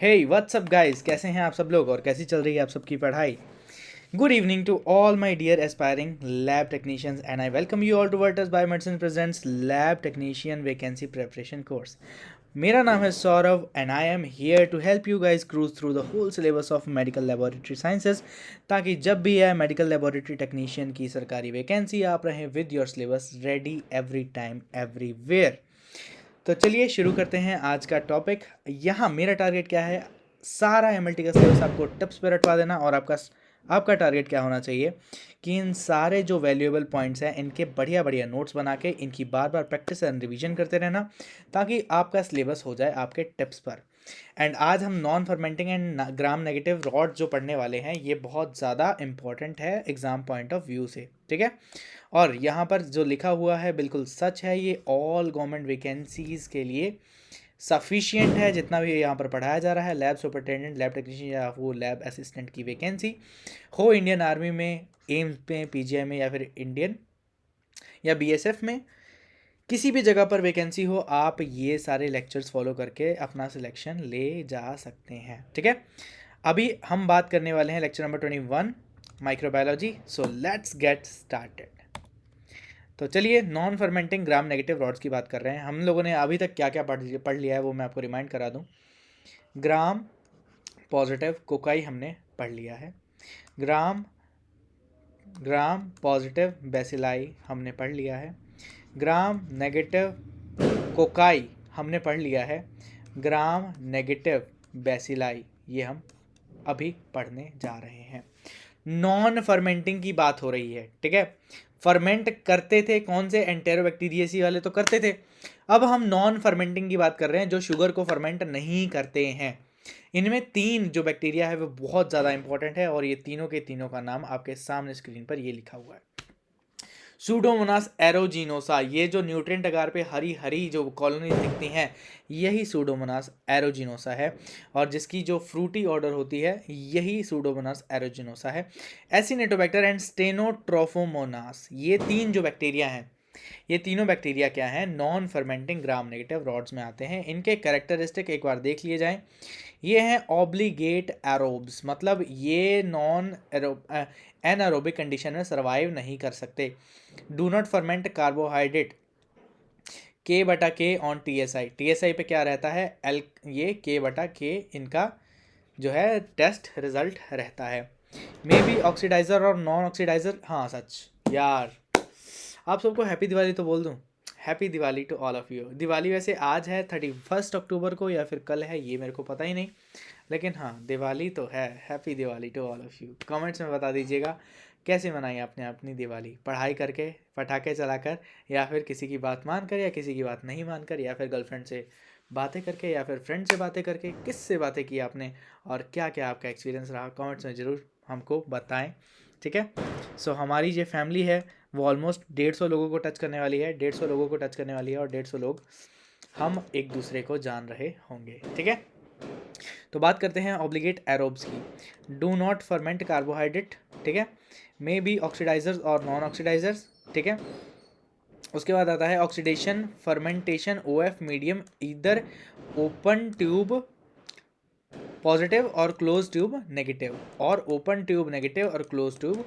Hey what's up guys, कैसे हैं आप सब लोग और कैसी चल रही है आप सबकी पढ़ाई। Good evening to all my dear aspiring lab technicians and I welcome you all to Virtus biomedicine presents lab technician vacancy preparation course. मेरा नाम है Saurabh and I am here to help you guys cruise through the whole syllabus of medical laboratory sciences, ताकि जब भी आए medical laboratory technician की सरकारी vacancy आप रहें with your syllabus ready every time everywhere. तो चलिए शुरू करते हैं आज का टॉपिक। यहाँ मेरा टारगेट क्या है, सारा एमएलटी का सिलेबस आपको टिप्स पे रटवा देना। और आपका टारगेट क्या होना चाहिए कि इन सारे जो वैल्यूएबल पॉइंट्स हैं इनके बढ़िया बढ़िया नोट्स बना के इनकी बार बार प्रैक्टिस एंड रिवीजन करते रहना, ताकि आपका सिलेबस हो जाए आपके टिप्स पर। एंड आज हम non fermenting and gram negative rod जो पढ़ने वाले हैं, ये बहुत ज़्यादा इंपॉर्टेंट है एग्जाम पॉइंट ऑफ व्यू से, ठीक है। और यहाँ पर जो लिखा हुआ है बिल्कुल सच है, ये ऑल गवर्नमेंट वैकेंसीज़ के लिए सफिशियंट है। जितना भी यहाँ पर पढ़ाया जा रहा है, लैब सुपरिटेंडेंट, लैब टेक्नीशियन या वो लैब असिस्टेंट की वैकेंसी हो इंडियन आर्मी में, एम्स में, पीजीआई में या फिर इंडियन या बीएसएफ में, किसी भी जगह पर वैकेंसी हो, आप ये सारे लेक्चर्स फॉलो करके अपना सिलेक्शन ले जा सकते हैं, ठीक है। अभी हम बात करने वाले हैं lecture number 21 microbiology. So let's get started. तो चलिए नॉन फर्मेंटिंग ग्राम नेगेटिव रॉड्स की बात कर रहे हैं। हम लोगों ने अभी तक क्या क्या पढ़ लिया है वो मैं आपको रिमाइंड करा दूं। ग्राम पॉजिटिव कोकाई हमने पढ़ लिया है। ग्राम ग्राम पॉजिटिव बेसिलाई हमने पढ़ लिया है। ग्राम नेगेटिव कोकाई हमने पढ़ लिया है। ग्राम नेगेटिव बेसिलाई ये हम अभी पढ़ने जा रहे हैं। नॉन फर्मेंटिंग की बात हो रही है, ठीक है। फर्मेंट करते थे कौन से, एंटेरोबैक्टीरियसी वाले तो करते थे। अब हम नॉन फर्मेंटिंग की बात कर रहे हैं, जो शुगर को फर्मेंट नहीं करते हैं। इनमें तीन जो बैक्टीरिया है वो बहुत ज़्यादा इंपॉर्टेंट है, और ये तीनों के तीनों का नाम आपके सामने स्क्रीन पर ये लिखा हुआ है। सूडोमोनास एरोजिनोसा, ये जो न्यूट्रिएंट अगार पे हरी हरी जो कॉलोनी दिखती हैं, यही सूडोमोनास एरोजिनोसा है। और जिसकी जो फ्रूटी ऑर्डर होती है यही सूडोमोनास एरोजिनोसा है। एसिनेटोबैक्टर एंड स्टेनोट्रोफोमोनास, ये तीन जो बैक्टीरिया हैं, ये तीनों बैक्टीरिया क्या हैं, नॉन फर्मेंटिंग ग्राम नेगेटिव रॉड्स में आते हैं। इनके कैरेक्टरिस्टिक एक बार देख लिए जाएं। ये हैं ऑब्लिगेट एरोब्स, मतलब ये नॉन एनारोबिक कंडीशन में सर्वाइव नहीं कर सकते। Do not ferment carbohydrate, K/K on TSI, TSI पे क्या रहता है, एल, ये K/K इनका जो है टेस्ट रिजल्ट रहता है। मे बी ऑक्सीडाइजर और नॉन ऑक्सीडाइजर, हाँ सच यार, आप सबको हैप्पी दिवाली तो बोल दूं। Happy Diwali to all of you. Diwali वैसे आज है 31 अक्टूबर को या फिर कल है, ये मेरे को पता ही नहीं, लेकिन हाँ दिवाली तो है। Happy Diwali to all of you. Comments में बता दीजिएगा कैसे मनाई आपने अपनी दिवाली, पढ़ाई करके, पटाखे चलाकर, या फिर किसी की बात मानकर, या किसी की बात नहीं मानकर, या फिर गर्लफ्रेंड से बातें करके, या फिर फ्रेंड से बातें करके, किससे बातें की आपने, और क्या क्या आपका एक्सपीरियंस रहा, कमेंट्स में ज़रूर हमको बताएं, ठीक है। सो हमारी जो फैमिली है वो ऑलमोस्ट 150 लोगों को टच करने वाली है, 150 लोगों को टच करने वाली है, और 150 लोग हम एक दूसरे को जान रहे होंगे, ठीक है। तो बात करते हैं ऑब्लिगेट एरोब्स की। डू नॉट फर्मेंट कार्बोहाइड्रेट, ठीक है। मे बी ऑक्सीडाइजर्स और नॉन ऑक्सीडाइजर्स, ठीक है। उसके बाद आता है ऑक्सीडेशन फर्मेंटेशन OF मीडियम, इधर ओपन ट्यूब पॉजिटिव और क्लोज ट्यूब नेगेटिव, और ओपन ट्यूब नेगेटिव और क्लोज ट्यूब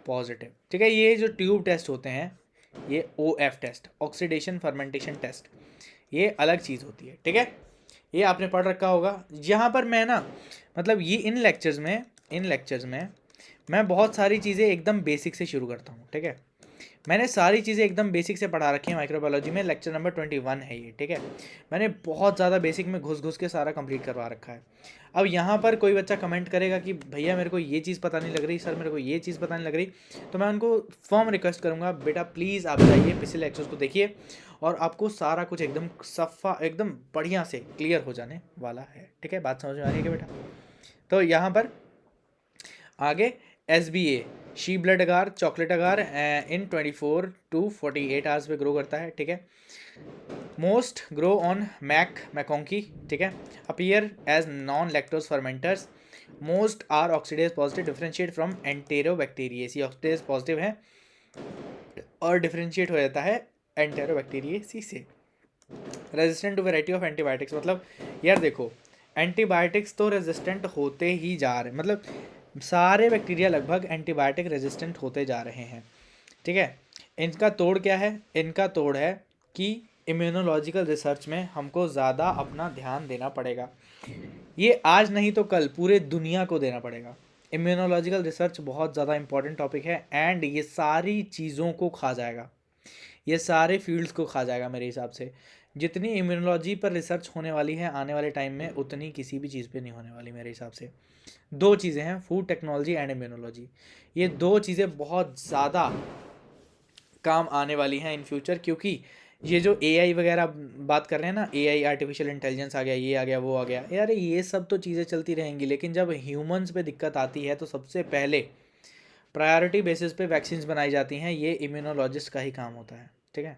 पॉजिटिव, ठीक है। ये जो ट्यूब टेस्ट होते हैं, ये OF test, oxidation fermentation test, ये अलग चीज़ होती है, ठीक है। ये आपने पढ़ रखा होगा। यहाँ पर मैं ना, मतलब ये इन लेक्चर्स में मैं बहुत सारी चीज़ें एकदम बेसिक से शुरू करता हूँ, ठीक है। मैंने सारी चीज़ें एकदम बेसिक से पढ़ा रखी है माइक्रोबायोलॉजी में। लेक्चर नंबर 21 है ये, ठीक है। मैंने बहुत ज़्यादा बेसिक में घुस घुस के सारा कंप्लीट करवा रखा है। अब यहाँ पर कोई बच्चा कमेंट करेगा कि भैया मेरे को ये चीज़ पता नहीं लग रही, सर मेरे को ये चीज़ पता नहीं लग रही, तो मैं उनको फॉर्म रिक्वेस्ट करूँगा, बेटा प्लीज़ आप जाइए पिछले लेक्चर्स को देखिए, और आपको सारा कुछ एकदम सफ़ा, एकदम बढ़िया से क्लियर हो जाने वाला है, ठीक है। बात समझ में आ रही है क्या बेटा? तो यहाँ पर आगे SBA, she blood agar, chocolate agar, in 24 to 48 hours पे ग्रो करता है, ठीक है। मोस्ट ग्रो ऑन मैकोंकी, ठीक है। Appear as non lactose fermenters, most are oxidase positive, differentiate from Enterobacteriaceae, oxidase positive है और डिफरेंशिएट हो जाता है एंटेरोबैक्टीरियेसी से। Resistant to variety of antibiotics, मतलब यार देखो, एंटीबायोटिक्स तो रेजिस्टेंट होते ही जा रहे, मतलब सारे बैक्टीरिया लगभग एंटीबायोटिक रेजिस्टेंट होते जा रहे हैं, ठीक है। इनका तोड़ क्या है? इनका तोड़ है कि इम्यूनोलॉजिकल रिसर्च में हमको ज़्यादा अपना ध्यान देना पड़ेगा। ये आज नहीं तो कल पूरे दुनिया को देना पड़ेगा। इम्यूनोलॉजिकल रिसर्च बहुत ज़्यादा इंपॉर्टेंट टॉपिक है एंड ये सारी चीज़ों को खा जाएगा, ये सारे फील्ड्स को खा जाएगा मेरे हिसाब से। जितनी इम्यूनोलॉजी पर रिसर्च होने वाली है आने वाले टाइम में, उतनी किसी भी चीज़ पे नहीं होने वाली मेरे हिसाब से। दो चीज़ें हैं, फूड टेक्नोलॉजी एंड इम्यूनोलॉजी। ये दो चीज़ें बहुत ज़्यादा काम आने वाली हैं इन फ्यूचर, क्योंकि ये जो एआई वगैरह बात कर रहे हैं ना, एआई आर्टिफिशियल इंटेलिजेंस आ गया, ये आ गया, वो आ गया, यार ये सब तो चीज़ें चलती रहेंगी, लेकिन जब ह्यूमंस पे दिक्कत आती है तो सबसे पहले प्रायोरिटी बेसिस पे वैक्सीन्स बनाई जाती हैं, ये इम्यूनोलॉजिस्ट का ही काम होता है, ठीक है।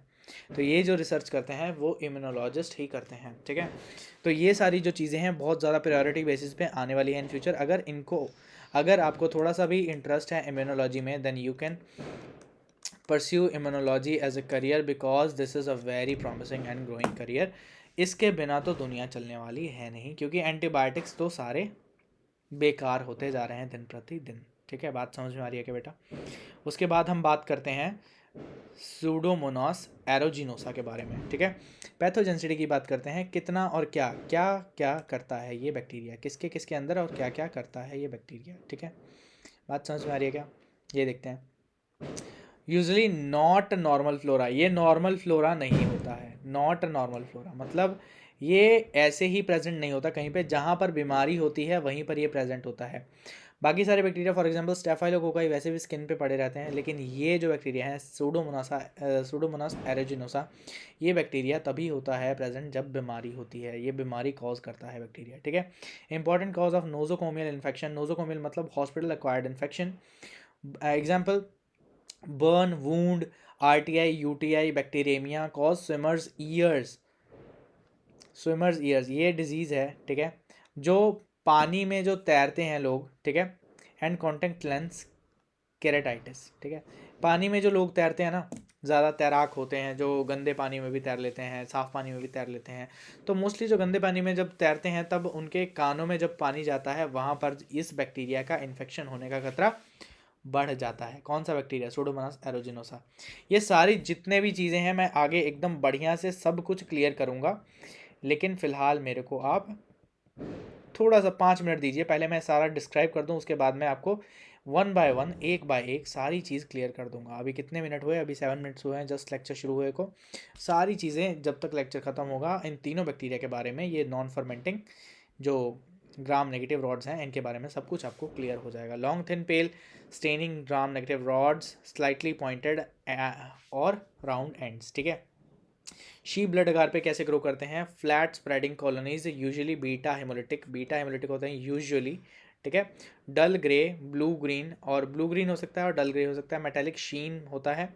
तो ये जो रिसर्च करते हैं वो इम्यूनोलॉजिस्ट ही करते हैं, ठीक है। तो ये सारी जो चीज़ें हैं बहुत ज़्यादा प्रायोरिटी बेसिस पे आने वाली है इन फ्यूचर। अगर आपको थोड़ा सा भी इंटरेस्ट है इम्यूनोलॉजी में, then you can pursue immunology as a career because this is a very promising and growing career। इसके बिना तो दुनिया चलने वाली है नहीं, क्योंकि एंटीबायोटिक्स तो सारे बेकार होते जा रहे हैं दिन प्रतिदिन, ठीक है। बात समझ में आ रही है क्या बेटा? उसके बाद हम बात करते हैं सूडोमोनास एरोजिनोसा के बारे में, ठीक है। पैथोजेंसिटी की बात करते हैं, कितना और क्या क्या क्या करता है ये बैक्टीरिया, किसके किसके अंदर और क्या क्या करता है ये बैक्टीरिया, ठीक है। बात समझ में आ रही है क्या? ये देखते हैं। यूजली नॉट नॉर्मल फ्लोरा, ये नॉर्मल फ्लोरा नहीं होता है। नॉट नॉर्मल फ्लोरा मतलब ये ऐसे ही प्रेजेंट नहीं होता कहीं पे, जहाँ पर बीमारी होती है वहीं पर ये प्रेजेंट होता है। बाकी सारे बैक्टीरिया फॉर एग्जांपल स्टेफाइलोकोकाई वैसे भी स्किन पे पड़े रहते हैं, लेकिन ये जो बैक्टीरिया है सूडोमोनास एरोजिनोसा, ये बैक्टीरिया तभी होता है प्रेजेंट जब बीमारी होती है, ये बीमारी कॉज करता है बैक्टीरिया, ठीक है। Important cause of nosocomial infection, nosocomial मतलब hospital acquired infection. Example burn, wound, RTI, UTI, bacteraemia cause swimmers ears. Swimmers ears ये डिजीज़ है, ठीक है, जो पानी में जो तैरते हैं लोग, ठीक है। एंड कॉन्टेक्ट लेंस केरेटाइटिस, ठीक है। पानी में जो लोग तैरते हैं ना, ज़्यादा तैराक होते हैं जो गंदे पानी में भी तैर लेते हैं, साफ़ पानी में भी तैर लेते हैं, तो मोस्टली जो गंदे पानी में जब तैरते हैं तब उनके कानों में जब पानी जाता है वहाँ पर इस बैक्टीरिया का इन्फेक्शन होने का खतरा बढ़ जाता है। कौन सा बैक्टीरिया? सूडोमोनास एरोजिनोसा। ये सारी जितने भी चीज़ें हैं मैं आगे एकदम बढ़िया से सब कुछ क्लियर करूँगा, लेकिन फ़िलहाल मेरे को आप थोड़ा सा 5 मिनट दीजिए, पहले मैं सारा डिस्क्राइब कर दूँ, उसके बाद मैं आपको वन बाय वन, एक बाय एक सारी चीज़ क्लियर कर दूंगा। अभी कितने मिनट हुए? अभी 7 मिनट्स हुए हैं जस्ट लेक्चर शुरू हुए को। सारी चीज़ें जब तक लेक्चर ख़त्म होगा इन तीनों बैक्टीरिया के बारे में, ये नॉन फर्मेंटिंग जो ग्राम नेगेटिव रॉड्स हैं, इनके बारे में सब कुछ आपको क्लियर हो जाएगा। Long thin pale staining gram negative rods, slightly pointed और राउंड एंड्स, ठीक है। शी ब्लड अगार पे कैसे ग्रो करते हैं? Flat spreading colonies, usually beta hemolytic होते हैं यूजुअली, ठीक है। डल ग्रे, ब्लू ग्रीन, और ब्लू ग्रीन हो सकता है और डल ग्रे हो सकता है। मेटेलिक शीन होता है।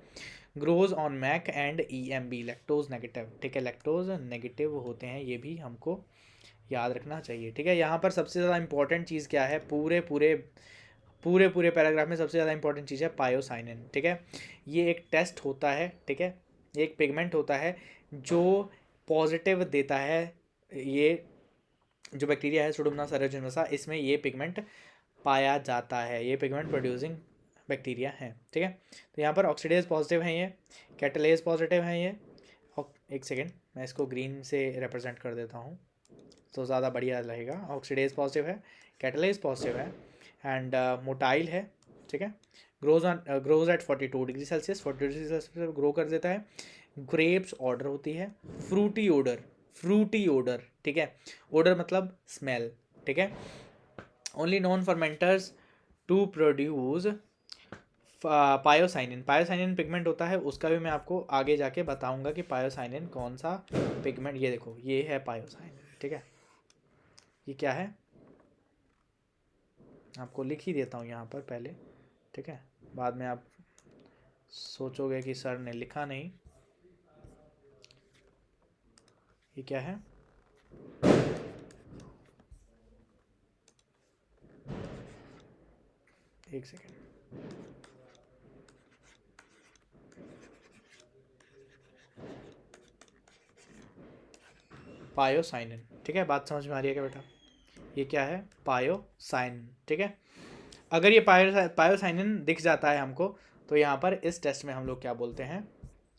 Grows on Mac and EMB, lactose negative, ठीक है। लैक्टोज नेगेटिव होते हैं, ये भी हमको याद रखना चाहिए, ठीक है। यहाँ पर सबसे ज़्यादा इंपॉर्टेंट चीज़ क्या है? पूरे पैराग्राफ में सबसे ज़्यादा इंपॉर्टेंट चीज़ है पायोसाइनिन, ठीक है। ये एक टेस्ट होता है, ठीक है, ये एक पिगमेंट होता है जो पॉजिटिव देता है। ये जो बैक्टीरिया है सूडोमोनास एरोजिनोसा, इसमें ये पिगमेंट पाया जाता है, ये पिगमेंट प्रोड्यूसिंग बैक्टीरिया है, ठीक है। तो यहाँ पर ऑक्सीडेज पॉजिटिव हैं, ये कैटलेज पॉजिटिव हैं ये। एक सेकेंड, मैं इसको ग्रीन से रिप्रेजेंट कर देता हूँ तो ज़्यादा बढ़िया रहेगा। ऑक्सीडेज पॉजिटिव है, कैटलेज पॉजिटिव है, एंड मोटाइल है, ठीक है। Grows at 42 degree Celsius, 42 degree Celsius grow कर देता है। ग्रेप्स ऑर्डर होती है। फ्रूटी ऑर्डर, ठीक है। ऑर्डर मतलब स्मेल, ठीक है। Only non fermenters to produce pyocyanin. Pyocyanin pigment होता है, उसका भी मैं आपको आगे जाके बताऊंगा कि पायोसाइनिन कौन सा पिगमेंट। ये देखो, ये है पायोसाइनिन, ठीक है। ये क्या है आपको लिख ही देता हूँ यहाँ पर पहले, ठीक है, बाद में आप सोचोगे कि सर ने लिखा नहीं। ये क्या है? एक सेकेंड, पायोसाइनिन, ठीक है। बात समझ में आ रही है क्या बेटा? ये क्या है, पायोसाइनिन, ठीक है। अगर ये पायोसाइनिन दिख जाता है हमको, तो यहाँ पर इस टेस्ट में हम लोग क्या बोलते हैं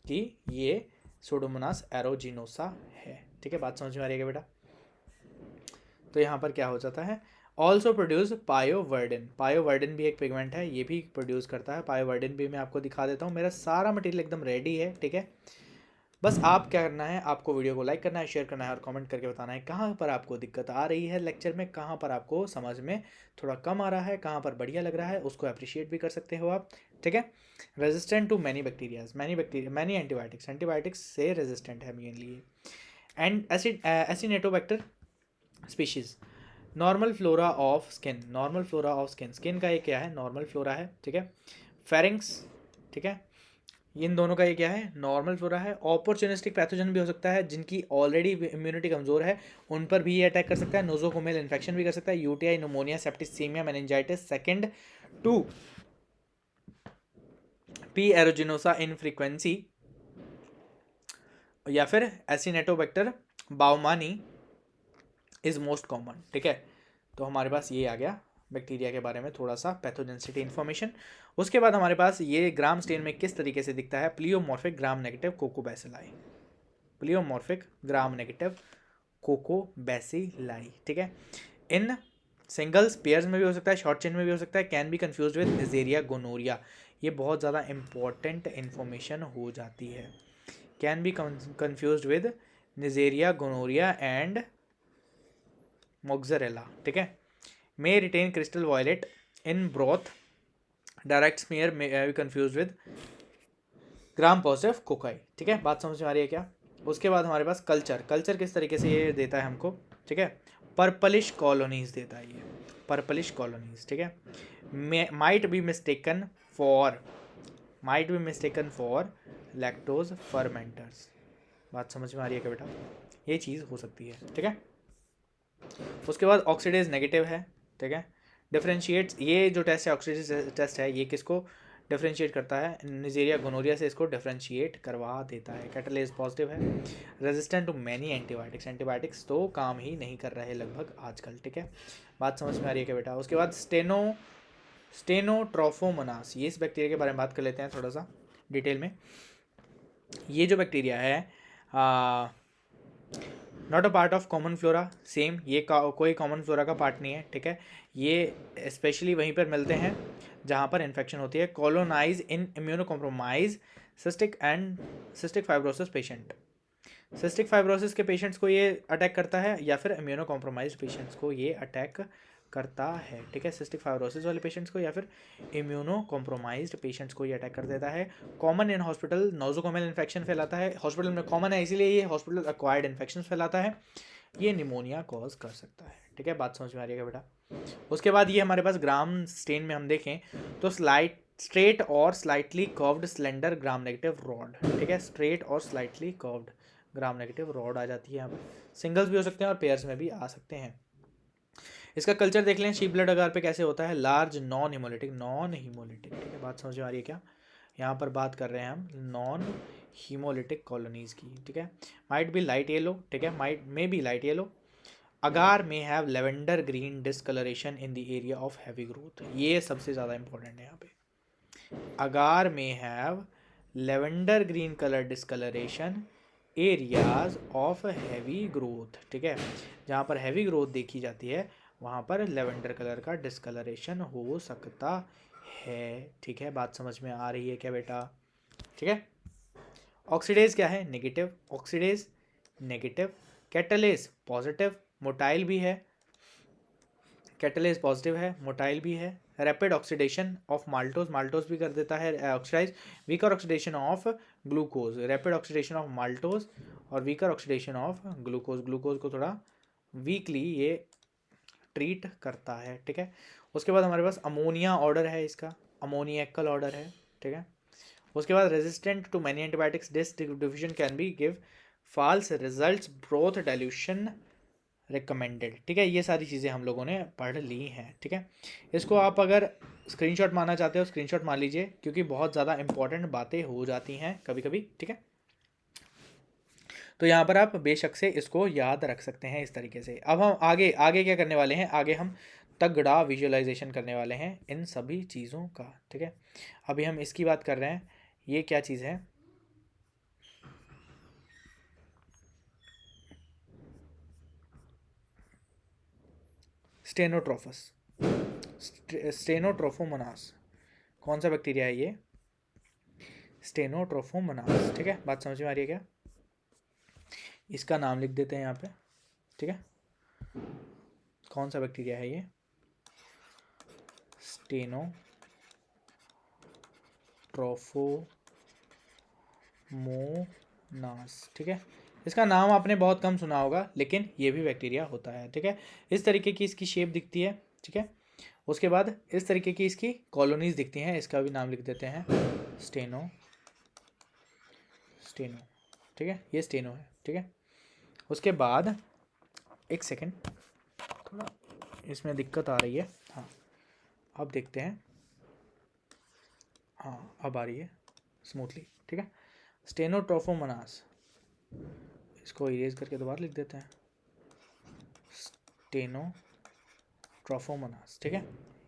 कि ये सूडोमोनास एरोजिनोसा है, ठीक है। बात समझ में आ रही है बेटा। तो यहाँ पर क्या हो जाता है, ऑल्सो प्रोड्यूस पायोवर्डिन। पायोवर्डिन भी एक पिगमेंट है, ये भी प्रोड्यूस करता है। पायोवर्डिन भी मैं आपको दिखा देता हूँ। मेरा सारा मटेरियल एकदम रेडी है, ठीक है। बस आप क्या करना है, आपको वीडियो को लाइक करना है, शेयर करना है और कमेंट करके बताना है कहाँ पर आपको दिक्कत आ रही है लेक्चर में, कहाँ पर आपको समझ में थोड़ा कम आ रहा है, कहाँ पर बढ़िया लग रहा है, उसको अप्रिशिएट भी कर सकते हो आप, ठीक है। Resistant to many bacterias, many antibiotics, antibiotics से रेजिस्टेंट है mainly. And Acinetobacter species. Normal flora of skin, normal flora of skin, skin का ये क्या है, नॉर्मल फ्लोरा है, ठीक है। फेरिंग्स, ठीक है, इन दोनों का ये क्या है, नॉर्मल फ्लोरा है। ऑपरचुनिस्टिक पैथोजन भी हो सकता है, जिनकी ऑलरेडी इम्यूनिटी कमजोर है उन पर भी ये अटैक कर सकता है। नोजोकोमियल इन्फेक्शन भी कर सकता है, UTI, pneumonia, septicaemia, meningitis second to P aeruginosa in frequency, या फिर Acinetobacter baumannii is most common, ठीक है। तो हमारे पास ये आ गया बैक्टीरिया के बारे में थोड़ा सा पैथोजेनिसिटी इन्फॉर्मेशन। उसके बाद हमारे पास ये ग्राम स्टेन में किस तरीके से दिखता है, pleomorphic gram negative coccobacilli, pleomorphic gram negative coccobacilli, ठीक है। इन सिंगल्स पेयर्स में भी हो सकता है, शॉर्ट चेन में भी हो सकता है। Can be confuse with Neisseria gonorrhoea, ये बहुत ज़्यादा इंपॉर्टेंट इन्फॉर्मेशन हो जाती है। Can be confuse with Neisseria gonorrhoea and Moraxella, ठीक है। May retain crystal violet in broth, direct smear may be confuse with gram positive cocci, ठीक है। बात समझ में आ रही है क्या। उसके बाद हमारे पास कल्चर, कल्चर किस तरीके से ये देता है हमको, ठीक है। पर्पलिश कॉलोनीज देता है ये, पर्पलिश कॉलोनीज, ठीक है। Might be mistaken for lactose fermenters. बात समझ में आ रही है क्या बेटा, ये चीज़ हो सकती है, ठीक है। उसके बाद ऑक्सीडेज नेगेटिव है, ठीक है। डिफरेंशिएट्स, ये जो टेस्ट है ऑक्सीडेज टेस्ट है, ये किसको डिफरेंशिएट करता है, निजेरिया गोनोरिया से इसको डिफरेंशिएट करवा देता है। कैटलेज पॉजिटिव है, resistant to many antibiotics, antibiotics तो काम ही नहीं कर रहे लगभग आजकल, ठीक है। बात समझ में आ रही है क्या बेटा। उसके बाद स्टेनोट्रोफोमोनास, ये इस बैक्टीरिया के बारे में बात कर लेते हैं थोड़ा सा डिटेल में। ये जो बैक्टीरिया है not a part of common flora, same ये कोई कॉमन फ्लोरा का पार्ट नहीं है, ठीक है। ये स्पेशली वहीं पर मिलते हैं जहाँ पर इन्फेक्शन होती है। Colonise in immuno compromise cystic fibrosis patient, cystic fibrosis के पेशेंट्स को ये अटैक करता है, या फिर इम्यूनो कॉम्प्रोमाइज पेशेंट्स को ये अटैक करता है, ठीक है। सिस्टिक फाइब्रोसिस वाले पेशेंट्स को या फिर इम्यूनो कॉम्प्रोमाइज्ड पेशेंट्स को ये अटैक कर देता है। Common in hospital, nosocomial infection फैलाता है, हॉस्पिटल में कॉमन है इसीलिए ये हॉस्पिटल एक्वायर्ड इन्फेक्शन फैलाता है। ये निमोनिया कॉज कर सकता है, ठीक है। बात समझ में आ रही है बेटा। उसके बाद ये हमारे पास ग्राम स्टेन में हम देखें तो स्ट्रेट और slightly curved slender gram negative rod, ठीक है। स्ट्रेट और slightly curved gram negative rod आ जाती है यहाँ पर। सिंगल्स भी हो सकते हैं और पेयर्स में भी आ सकते हैं। इसका कल्चर देख लें, शीप ब्लड अगार पे कैसे होता है, लार्ज नॉन हीमोलिटिक, ठीक है। बात समझ में आ रही है क्या। यहाँ पर बात कर रहे हैं हम नॉन हीमोलिटिक कॉलोनीज की, ठीक है। माइट बी लाइट येलो, ठीक है, might may be light yellow. Agar में have lavender green discolouration in the area of heavy growth, ये सबसे ज़्यादा इंपॉर्टेंट है यहाँ पे। अगार में have lavender green colour discolouration areas of heavy growth, ठीक है। जहाँ पर हैवी ग्रोथ देखी जाती है वहाँ पर लेवेंडर कलर का डिस्कलरेशन हो सकता है, ठीक है। बात समझ में आ रही है क्या बेटा, ठीक है। ऑक्सीडेज क्या है, negative, oxidase negative. Catalase positive, motile भी है, कैटलेज पॉजिटिव है, मोटाइल भी है। Rapid oxidation of maltose, maltose भी कर देता है oxidise. Weaker oxidation of glucose, rapid oxidation of maltose और weaker oxidation of glucose, glucose को थोड़ा वीकली ये ट्रीट करता है, ठीक है। उसके बाद हमारे पास अमोनिया ऑर्डर है, इसका अमोनियकल ऑर्डर है, ठीक है। उसके बाद resistant to many antibiotics, this diffusion can be give false results, broth dilution recommended, ठीक है। ये सारी चीज़ें हम लोगों ने पढ़ ली हैं, ठीक है। इसको आप अगर स्क्रीनशॉट मारना चाहते हो स्क्रीनशॉट मार लीजिए, क्योंकि बहुत ज़्यादा इंपॉर्टेंट बातें हो जाती हैं कभी कभी, ठीक है। तो यहाँ पर आप बेशक से इसको याद रख सकते हैं इस तरीके से। अब हम आगे आगे क्या करने वाले हैं, आगे हम तगड़ा विजुअलाइजेशन करने वाले हैं इन सभी चीज़ों का, ठीक है। अभी हम इसकी बात कर रहे हैं, ये क्या चीज़ है, स्टेनोट्रोफस, स्टेनोट्रोफोमोनास। कौन सा बैक्टीरिया है ये, स्टेनोट्रोफोमोनास, ठीक है। बात समझ में आ रही है क्या, इसका नाम लिख देते हैं यहाँ पे, ठीक है। कौन सा बैक्टीरिया है ये, स्टेनोट्रोफोमोनास, ठीक है। इसका नाम आपने बहुत कम सुना होगा, लेकिन ये भी बैक्टीरिया होता है, ठीक है। इस तरीके की इसकी शेप दिखती है, ठीक है। उसके बाद इस तरीके की इसकी कॉलोनीज दिखती हैं, इसका भी नाम लिख देते हैं स्टेनो, ठीक है, ये स्टेनो है, ठीक है। उसके बाद एक सेकेंड, थोड़ा इसमें दिक्कत आ रही है, हाँ अब देखते हैं, हाँ अब आ रही है स्मूथली, ठीक है। स्टेनोट्रोफोमोनास, इसको इरेज करके दोबारा लिख देते हैं, स्टेनोट्रोफोमोनास, ठीक है।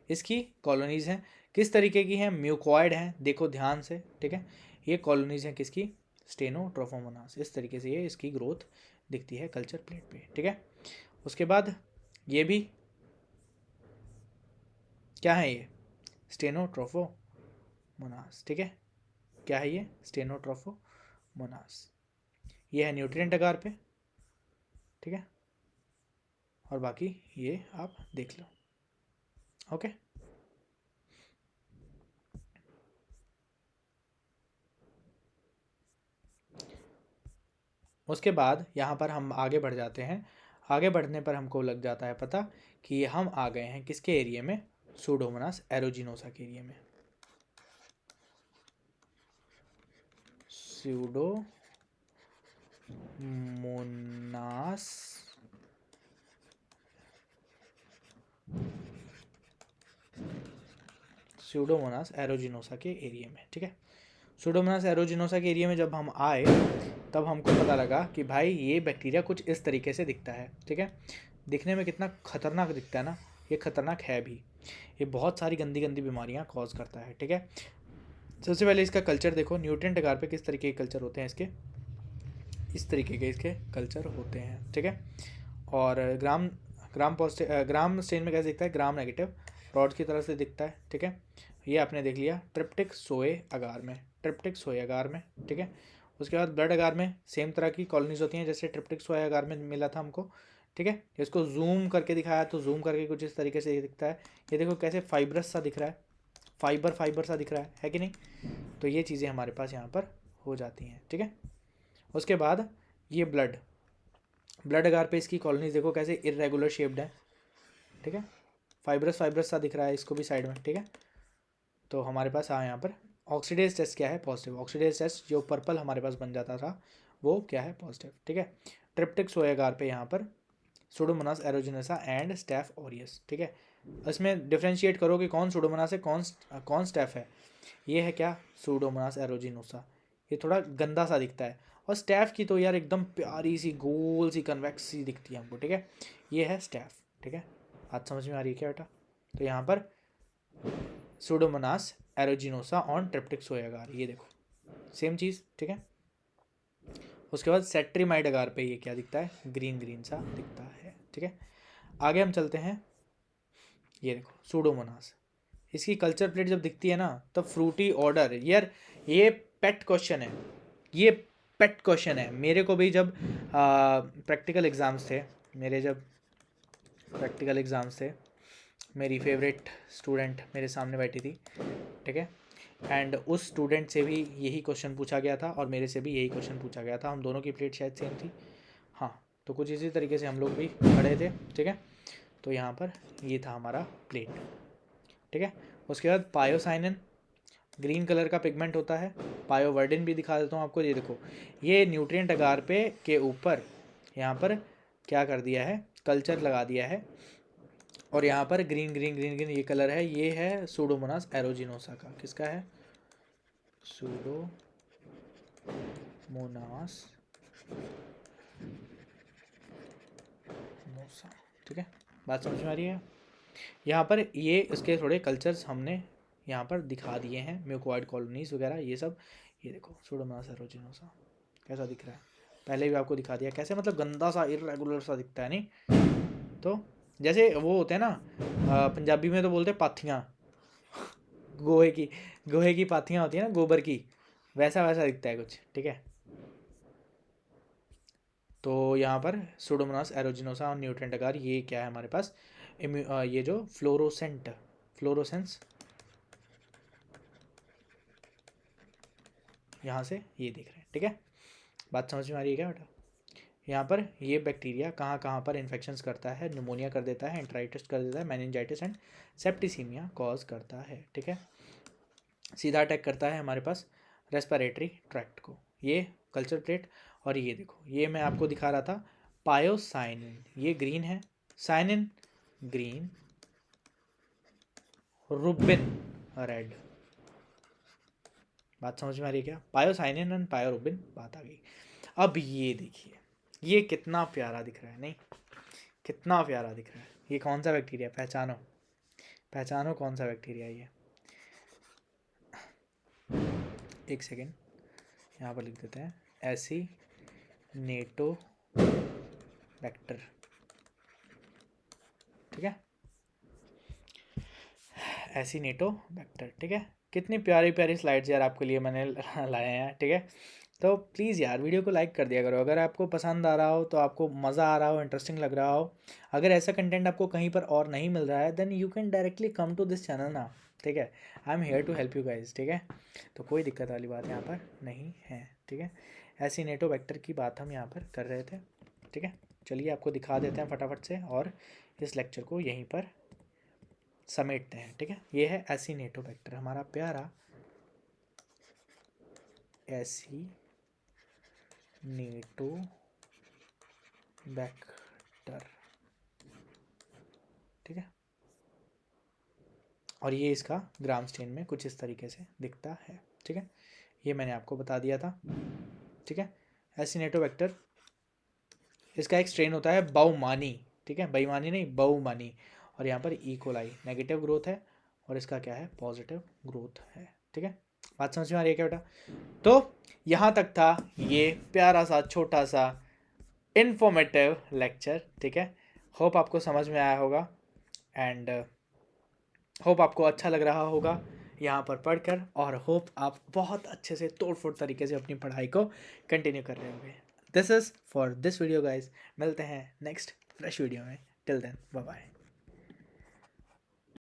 इसकी कॉलोनीज हैं, किस तरीके की हैं, म्यूकॉइड हैं, देखो ध्यान से, ठीक है। ये कॉलोनीज हैं किसकी, स्टेनोट्रोफोमोनास, इस तरीके से ये इसकी ग्रोथ दिखती है कल्चर प्लेट पे, ठीक है। उसके बाद ये भी क्या है, ये स्टेनोट्रोफोमोनास, ठीक है। क्या है ये, स्टेनोट्रोफोमोनास, ये है न्यूट्रिएंट अगार पे, ठीक है। और बाकी ये आप देख लो, ओके। उसके बाद यहाँ पर हम आगे बढ़ जाते हैं, आगे बढ़ने पर हमको लग जाता है पता कि हम आ गए हैं किसके एरिया में, सूडोमोनास एरोजिनोसा के एरिया में। सूडोमोनास एरोजिनोसा के एरिया में, ठीक है। सूडोमोनास एरोजिनोसा के एरिया में जब हम आए, तब हमको पता लगा कि भाई ये बैक्टीरिया कुछ इस तरीके से दिखता है, ठीक है। दिखने में कितना खतरनाक दिखता है ना, ये खतरनाक है भी, ये बहुत सारी गंदी गंदी बीमारियां कॉज करता है, ठीक है। सबसे पहले इसका कल्चर देखो, न्यूट्रिएंट अगार पे किस तरीके के कल्चर होते हैं इसके, इस तरीके के इसके कल्चर होते हैं, ठीक है। और ग्राम ग्राम स्टेन में कैसे दिखता है, ग्राम नेगेटिव रॉड की तरह से दिखता है, ठीक है। ये आपने देख लिया ट्रिप्टिक सोए अगार में, ट्रिप्टिक सोए अगार में, ठीक है। उसके बाद ब्लड अगार में सेम तरह की कॉलोनीज होती हैं जैसे ट्रिप्टिक सोए अगार में मिला था हमको, ठीक है। इसको जूम करके दिखाया तो जूम करके कुछ इस तरीके से ये दिखता है, ये देखो कैसे फाइब्रस सा दिख रहा है, फाइबर सा दिख रहा है कि नहीं। तो ये चीज़ें हमारे पास यहाँ पर हो जाती हैं, ठीक है। उसके बाद ये ब्लड अगार पे इसकी कॉलोनीज देखो कैसे इरेगुलर शेप्ड है, ठीक है। फाइब्रस सा दिख रहा है इसको भी साइड में, ठीक है। तो हमारे पास यहाँ पर ऑक्सीडेज टेस्ट क्या है, पॉजिटिव। ऑक्सीडेज टेस्ट जो पर्पल हमारे पास बन जाता था वो क्या है, पॉजिटिव, ठीक है। ट्रिप्टिक सोएगार पे यहाँ पर सूडोमोनास एरोजिनोसा एंड स्टेफ ऑरियस, ठीक है। इसमें डिफ्रेंशिएट करो कि कौन सूडोमोनास है, कौन स्टेफ है। ये है क्या, सूडोमोनास एरोजिनोसा, ये थोड़ा गंदा सा दिखता है, और स्टेफ की तो यार एकदम प्यारी सी गोल सी कन्वेक्स सी दिखती है हमको, ठीक है। ये है स्टेफ, ठीक है। बात समझ में आ रही है क्या बेटा। तो यहाँ पर सूडोमोनास एरोजिनोसा ऑन ट्रिप्टिक सोएगार, ये देखो सेम चीज़, ठीक है। उसके बाद सेट्रीमाइड अगार पे ये क्या दिखता है, ग्रीन सा दिखता है, ठीक है। आगे हम चलते हैं, ये देखो सूडोमोनास, इसकी कल्चर प्लेट जब दिखती है ना तब फ्रूटी ऑर्डर, यार ये पेट क्वेश्चन है, ये पेट क्वेश्चन है। मेरे को भी जब प्रैक्टिकल एग्ज़ाम्स थे, मेरी फेवरेट स्टूडेंट मेरे सामने बैठी थी, ठीक है। एंड उस स्टूडेंट से भी यही क्वेश्चन पूछा गया था और मेरे से भी यही क्वेश्चन पूछा गया था, हम दोनों की प्लेट शायद सेम थी, हाँ। तो कुछ इसी तरीके से हम लोग भी खड़े थे, ठीक है। तो यहाँ पर ये था हमारा प्लेट, ठीक है। उसके बाद पायोसाइनिन, ग्रीन कलर का पिगमेंट होता है। पायोवर्डिन भी दिखा देता हूँ आपको, ये देखो ये न्यूट्रिएंट अगार पे के ऊपर यहाँ पर क्या कर दिया है, कल्चर लगा दिया है, और यहाँ पर ग्रीन ये कलर है, ये है सूडोमोनास एरोजिनोसा का, किसका है, सूडोमोनास एरोजिनोसा, ठीक है, बात समझ में आ रही है। यहाँ पर ये इसके थोड़े कल्चर्स हमने यहाँ पर दिखा दिए हैं, म्यूकोइड कॉलोनीज वगैरह ये सब। ये देखो सूडोमोनास एरोजिनोसा कैसा दिख रहा है, पहले भी आपको दिखा दिया कैसे, मतलब गंदा सा इरेगुलर सा दिखता है नहीं। तो जैसे वो होते हैं ना, पंजाबी में तो बोलते हैं पाथियाँ, गोहे की पाथियाँ होती है ना, गोबर की, वैसा वैसा दिखता है कुछ, ठीक है। तो यहाँ पर सूडोमोनास एरोजिनोसा और न्यूट्रेंट अगार ये क्या है हमारे पास, ये जो फ्लोरोसेंस यहाँ से ये दिख रहे हैं, ठीक है। बात समझ में आ रही है क्या बेटा। यहाँ पर ये बैक्टीरिया कहाँ कहाँ पर इन्फेक्शंस करता है, निमोनिया कर देता है, एंट्राइटिस कर देता है, मेनिंजाइटिस एंड सेप्टिसीमिया कॉज करता है, ठीक है। सीधा अटैक करता है हमारे पास रेस्पिरेटरी ट्रैक्ट को, ये कल्चर प्लेट। और ये देखो ये मैं आपको दिखा रहा था पायोसाइनिन, ये ग्रीन है, साइनिन ग्रीन, रुबिन रेड। बात समझ में आ रही है क्या, पायोसाइनिन एंड पायोरुबिन, बात आ गई। अब ये देखिए ये कितना प्यारा दिख रहा है नहीं, कितना प्यारा दिख रहा है। ये कौन सा बैक्टीरिया, पहचानो पहचानो कौन सा बैक्टीरिया ये। एक सेकेंड यहाँ पर लिख देते हैं, एसिनेटोबैक्टर, ठीक है, एसिनेटोबैक्टर, ठीक है। कितनी प्यारी प्यारी स्लाइड्स यार आपके लिए मैंने लाए हैं, ठीक है। तो प्लीज़ यार वीडियो को लाइक कर दिया करो अगर आपको पसंद आ रहा हो, तो आपको मज़ा आ रहा हो, इंटरेस्टिंग लग रहा हो। अगर ऐसा कंटेंट आपको कहीं पर और नहीं मिल रहा है then you can directly come to this channel ना, ठीक है। I am here to help you guys, ठीक है। तो कोई दिक्कत वाली बात यहाँ पर नहीं है, ठीक है। एसिनेटोबैक्टर की बात हम यहाँ पर कर रहे थे, ठीक है। चलिए आपको दिखा देते हैं फटाफट से और इस लेक्चर को यहीं पर समेटते हैं, ठीक है। ये है एसिनेटोबैक्टर, हमारा प्यारा एसिनेटोबैक्टर, ठीक है। और ये इसका ग्राम स्टेन में कुछ इस तरीके से दिखता है, ठीक है। ये मैंने आपको बता दिया था, ठीक है। एसिनेटोबैक्टर इसका एक स्ट्रेन होता है बाउमानी, ठीक है, बेईमानी नहीं बाउमानी। और यहाँ पर इकोलाई नेगेटिव ग्रोथ है और इसका क्या है पॉजिटिव ग्रोथ है, ठीक है। बात समझ में आ रही है क्या बेटा। तो यहाँ तक था ये प्यारा सा छोटा सा इन्फॉर्मेटिव लेक्चर, ठीक है। होप आपको समझ में आया होगा एंड होप आपको अच्छा लग रहा होगा यहाँ पर पढ़कर, और होप आप बहुत अच्छे से तोड़ फोड़ तरीके से अपनी पढ़ाई को कंटिन्यू कर रहे होंगे। This is for this video guys, मिलते हैं नेक्स्ट फ्रेश वीडियो में, टिल देन बाय बाय।